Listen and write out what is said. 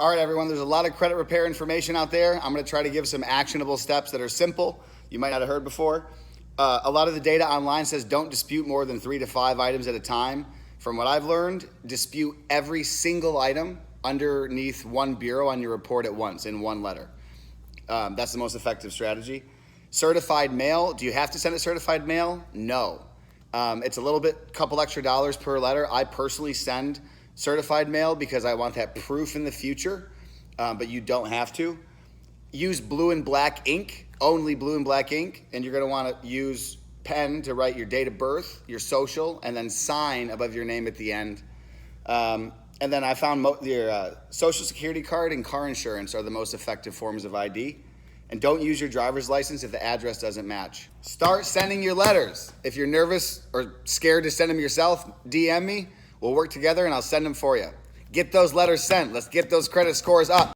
All right, everyone, there's a lot of credit repair information out there. I'm gonna try to give some actionable steps that are simple, you might not have heard before. A lot of the data online says don't dispute more than 3 to 5 items at a time. From what I've learned, dispute every single item underneath one bureau on your report at once in one letter. That's the most effective strategy. Certified mail, do you have to send it certified mail? No. It's a little bit, couple extra dollars per letter. I personally send certified mail because I want that proof in the future, but you don't have to. Use blue and black ink, only blue and black ink, and you're gonna wanna use pen to write your date of birth, your social, and then sign above your name at the end. And then I found your social security card and car insurance are the most effective forms of ID. And don't use your driver's license if the address doesn't match. Start sending your letters. If you're nervous or scared to send them yourself, DM me. We'll work together and I'll send them for you. Get those letters sent. Let's get those credit scores up.